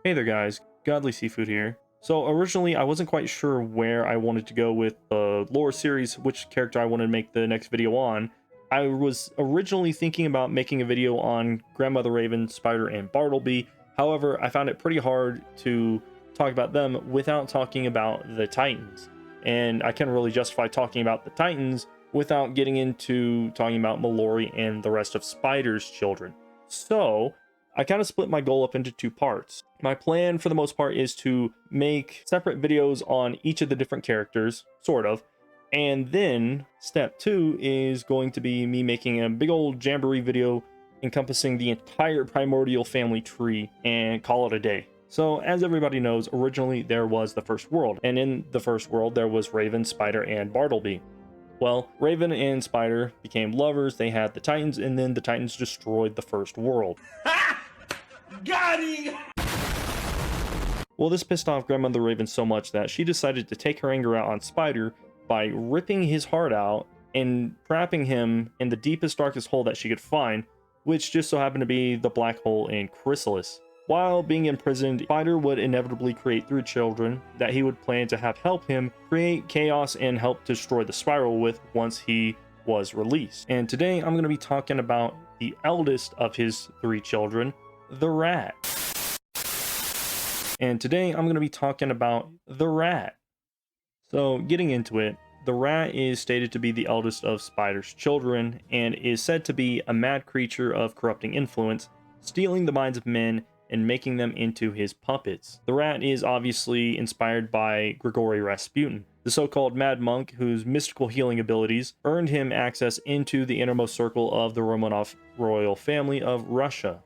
Hey there guys, Godly Seafood here. So originally I wasn't quite sure where I wanted to go with the lore series, which character I wanted to make the next video on. I was originally thinking about making a video on Grandmother Raven, Spider, and Bartleby. However, I found it pretty hard to talk about them without talking about the Titans. And I can't really justify talking about the Titans without getting into talking about Mallory and the rest of Spider's children. So I kind of split my goal up into two parts. My plan for the most part is to make separate videos on each of the different characters, sort of. And then step two is going to be me making a big old jamboree video encompassing the entire primordial family tree and call it a day. So as everybody knows, originally there was the first world, and in the first world there was Raven, Spider, and Bartleby. Well, Raven and Spider became lovers, they had the Titans, and then the Titans destroyed the first world. Got him! Well, this pissed off Grandmother Raven so much that she decided to take her anger out on Spider by ripping his heart out and trapping him in the deepest, darkest hole that she could find, which just so happened to be the black hole in Chrysalis. While being imprisoned, Spider would inevitably create three children that he would plan to have help him create chaos and help destroy the spiral with once he was released. And today I'm going to be talking about the eldest of his three children, the Rat. And today I'm going to be talking about the Rat. So getting into it, the Rat is stated to be the eldest of Spider's children and is said to be a mad creature of corrupting influence, stealing the minds of men and making them into his puppets. The Rat is obviously inspired by Grigory Rasputin, the so-called mad monk whose mystical healing abilities earned him access into the innermost circle of the Romanov royal family of Russia.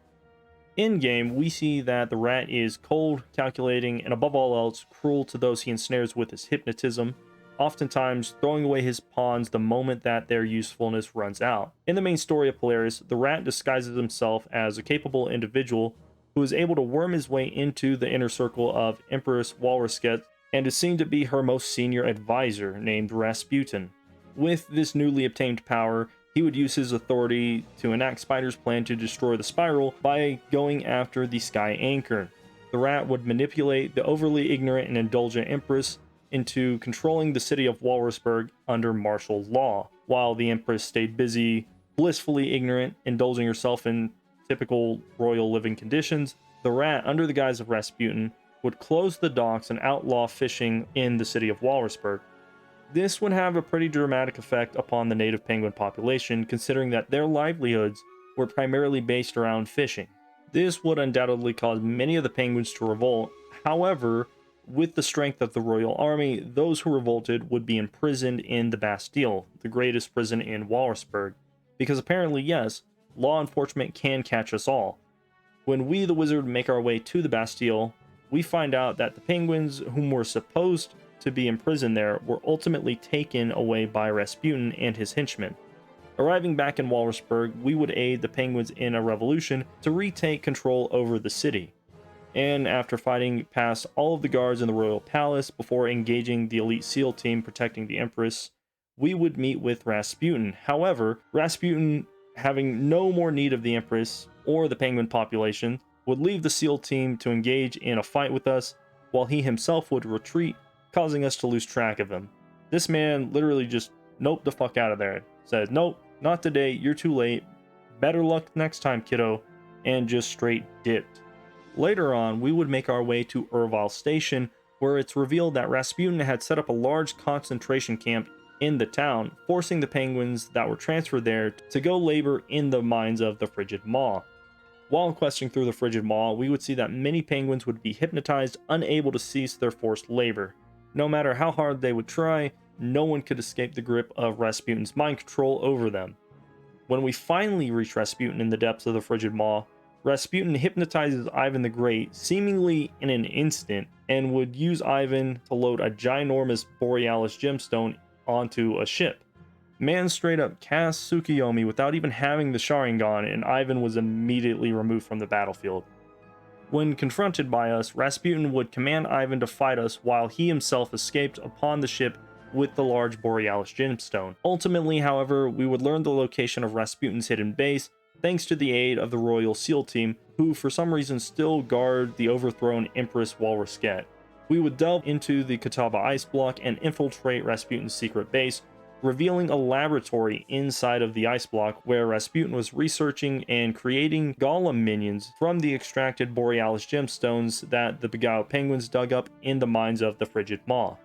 In-game, we see that the Rat is cold, calculating, and above all else, cruel to those he ensnares with his hypnotism, oftentimes throwing away his pawns the moment that their usefulness runs out. In the main story of Polaris, the Rat disguises himself as a capable individual who is able to worm his way into the inner circle of Empress Walrusket and is seen to be her most senior advisor, named Rasputin. With this newly obtained power, he would use his authority to enact Spider's plan to destroy the spiral by going after the Sky Anchor. The Rat would manipulate the overly ignorant and indulgent Empress into controlling the city of Walrusburg under martial law, while the Empress stayed busy, blissfully ignorant, indulging herself in typical royal living conditions. The Rat, under the guise of Rasputin, would close the docks and outlaw fishing in the city of Walrusburg. This would have a pretty dramatic effect upon the native penguin population, considering that their livelihoods were primarily based around fishing. This would undoubtedly cause many of the penguins to revolt. However, with the strength of the royal army, those who revolted would be imprisoned in the Bastille, the greatest prison in Walrusburg, because apparently, yes, law enforcement can catch us all. When we, the wizard, make our way to the Bastille, we find out that the penguins whom were supposed to be imprisoned there were ultimately taken away by Rasputin and his henchmen. Arriving back in Walrusburg, we would aid the penguins in a revolution to retake control over the city. And after fighting past all of the guards in the royal palace before engaging the elite SEAL team protecting the Empress, we would meet with Rasputin. However, Rasputin, having no more need of the Empress or the penguin population, would leave the SEAL team to engage in a fight with us, while he himself would retreat, causing us to lose track of him. This man literally just noped the fuck out of there. Said, nope, not today, you're too late. Better luck next time, kiddo. And just straight dipped. Later on, we would make our way to Erval Station, where it's revealed that Rasputin had set up a large concentration camp in the town, forcing the penguins that were transferred there to go labor in the mines of the Frigid Maw. While questing through the Frigid Maw, we would see that many penguins would be hypnotized, unable to cease their forced labor. No matter how hard they would try, no one could escape the grip of Rasputin's mind control over them. When we finally reach Rasputin in the depths of the Frigid Maw, Rasputin hypnotizes Ivan the Great seemingly in an instant and would use Ivan to load a ginormous Borealis gemstone onto a ship. Man straight up cast Tsukuyomi without even having the Sharingan, and Ivan was immediately removed from the battlefield. When confronted by us, Rasputin would command Ivan to fight us while he himself escaped upon the ship with the large Borealis gemstone. Ultimately, however, we would learn the location of Rasputin's hidden base thanks to the aid of the Royal SEAL team, who for some reason still guard the overthrown Empress Walrusket. We would delve into the Catawba ice block and infiltrate Rasputin's secret base, revealing a laboratory inside of the ice block where Rasputin was researching and creating golem minions from the extracted Borealis gemstones that the Beguiled penguins dug up in the mines of the Frigid Maw.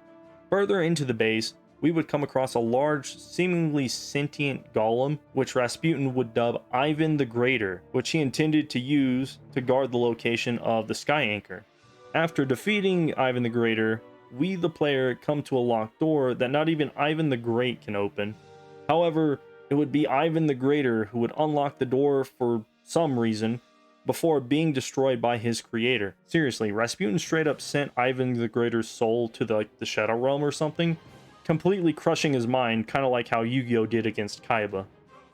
Further into the base, we would come across a large, seemingly sentient golem, which Rasputin would dub Ivan the Greater, which he intended to use to guard the location of the Sky Anchor. After defeating Ivan the Greater, we, the player, come to a locked door that not even Ivan the Great can open. However, it would be Ivan the Greater who would unlock the door for some reason before being destroyed by his creator. Seriously, Rasputin straight up sent Ivan the Greater's soul to the Shadow Realm or something, completely crushing his mind, kind of like how Yu-Gi-Oh did against Kaiba.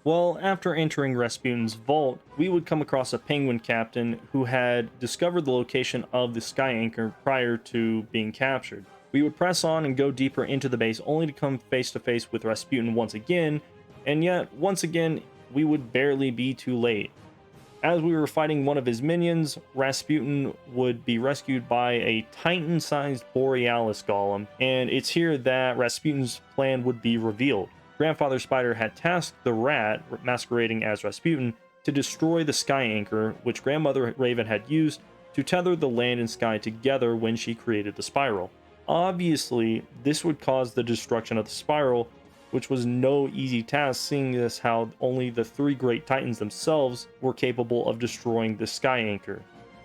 Well, after entering Rasputin's vault, we would come across a penguin captain who had discovered the location of the Sky Anchor prior to being captured. We would press on and go deeper into the base only to come face to face with Rasputin once again, and yet, once again, we would barely be too late. As we were fighting one of his minions, Rasputin would be rescued by a Titan-sized Borealis golem, and it's here that Rasputin's plan would be revealed. Grandfather Spider had tasked the rat, masquerading as Rasputin, to destroy the Sky Anchor, which Grandmother Raven had used to tether the land and sky together when she created the spiral. Obviously, this would cause the destruction of the spiral, which was no easy task, seeing as how only the three great titans themselves were capable of destroying the Sky Anchor.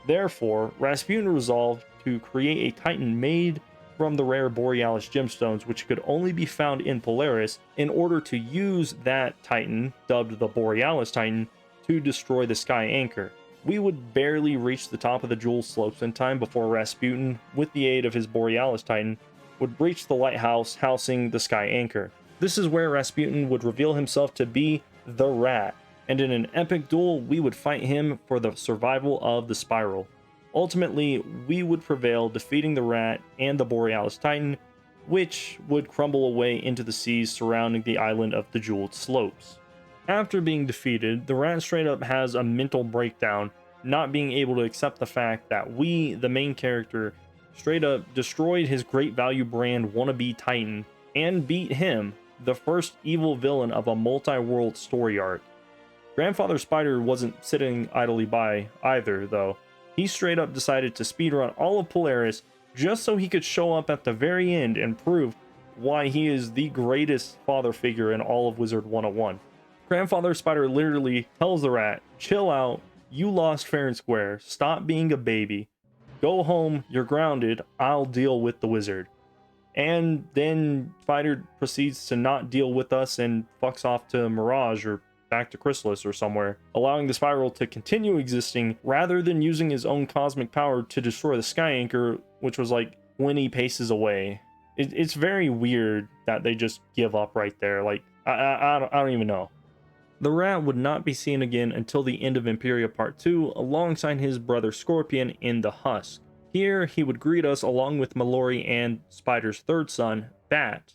Therefore, Rasputin resolved to create a titan made from the rare Borealis gemstones, which could only be found in Polaris, in order to use that titan, dubbed the Borealis Titan, to destroy the Sky Anchor. We would barely reach the top of the jewel slopes in time before Rasputin, with the aid of his Borealis Titan, would breach the lighthouse housing the Sky Anchor. This is where Rasputin would reveal himself to be the Rat, and in an epic duel, we would fight him for the survival of the spiral. Ultimately, we would prevail, defeating the Rat and the Borealis Titan, which would crumble away into the seas surrounding the island of the Jeweled Slopes. After being defeated, the Rat straight up has a mental breakdown, not being able to accept the fact that we, the main character, straight up destroyed his great value brand wannabe Titan, and beat him, the first evil villain of a multi-world story arc. Grandfather Spider wasn't sitting idly by either, though. He straight up decided to speedrun all of Polaris just so he could show up at the very end and prove why he is the greatest father figure in all of Wizard 101. Grandfather Spider literally tells the Rat, "Chill out, you lost fair and square, stop being a baby, go home, you're grounded, I'll deal with the wizard." And then Spider proceeds to not deal with us and fucks off to Mirage or back to Chrysalis or somewhere, allowing the spiral to continue existing rather than using his own cosmic power to destroy the Sky Anchor, which was like 20 paces away. It's very weird that they just give up right there. Like, I don't even know. The Rat would not be seen again until the end of Imperia Part 2 alongside his brother Scorpion in the Husk. Here, he would greet us along with Mallory and Spider's third son, Bat.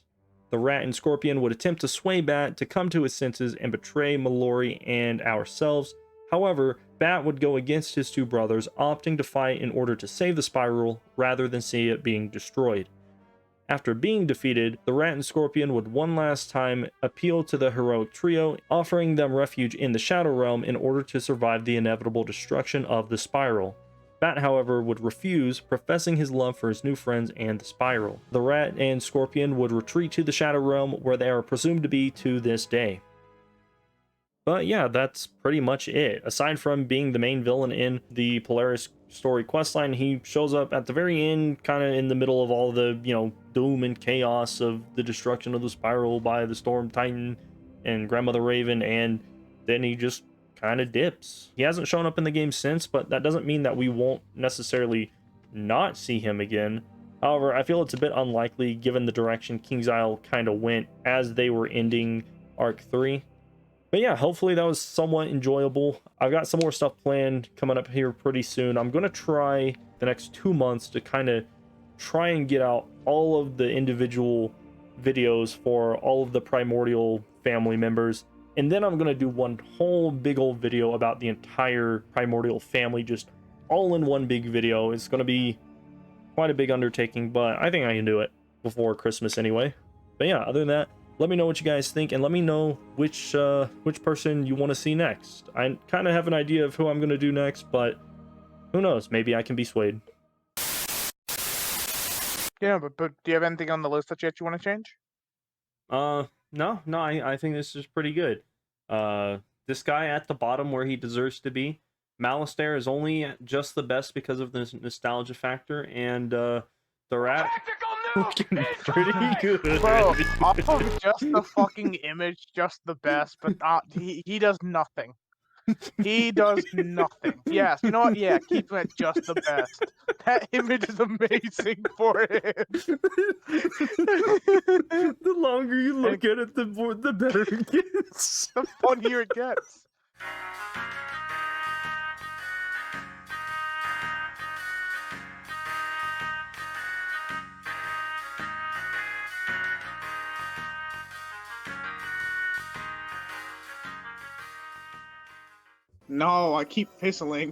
The Rat and Scorpion would attempt to sway Bat to come to his senses and betray Mallory and ourselves. However, Bat would go against his two brothers, opting to fight in order to save the spiral rather than see it being destroyed. After being defeated, the Rat and Scorpion would one last time appeal to the heroic trio, offering them refuge in the Shadow Realm in order to survive the inevitable destruction of the spiral. Bat, however, would refuse, professing his love for his new friends and the spiral. The Rat and Scorpion would retreat to the Shadow Realm, where they are presumed to be to this day. But yeah, that's pretty much it. Aside from being the main villain in the Polaris story questline, he shows up at the very end, kind of in the middle of all the, doom and chaos of the destruction of the spiral by the Storm Titan and Grandmother Raven, and then he just kind of dips. He hasn't shown up in the game since, but that doesn't mean that we won't necessarily not see him again. However, I feel it's a bit unlikely given the direction King's Isle kind of went as they were ending Arc 3. But yeah, hopefully that was somewhat enjoyable. I've got some more stuff planned coming up here pretty soon. I'm going to try the next 2 months to kind of try and get out all of the individual videos for all of the Primordial family members. And then I'm gonna do one whole big old video about the entire primordial family, just all in one big video. It's gonna be quite a big undertaking, but I think I can do it before Christmas anyway. But yeah, other than that, let me know what you guys think, and let me know which person you want to see next. I kind of have an idea of who I'm gonna do next, but who knows? Maybe I can be swayed. Yeah, but do you have anything on the list that you want to change? No, I think this is pretty good. This guy at the bottom where he deserves to be. Malistaire is only just the best because of the nostalgia factor, and the rat looking pretty good. Bro, off of just the fucking image, just the best, but he does nothing. He does nothing. Yes, you know what? Yeah, keep it at just the best. That image is amazing for him. The longer you look at it, the better it gets. The funnier it gets. No, I keep whistling.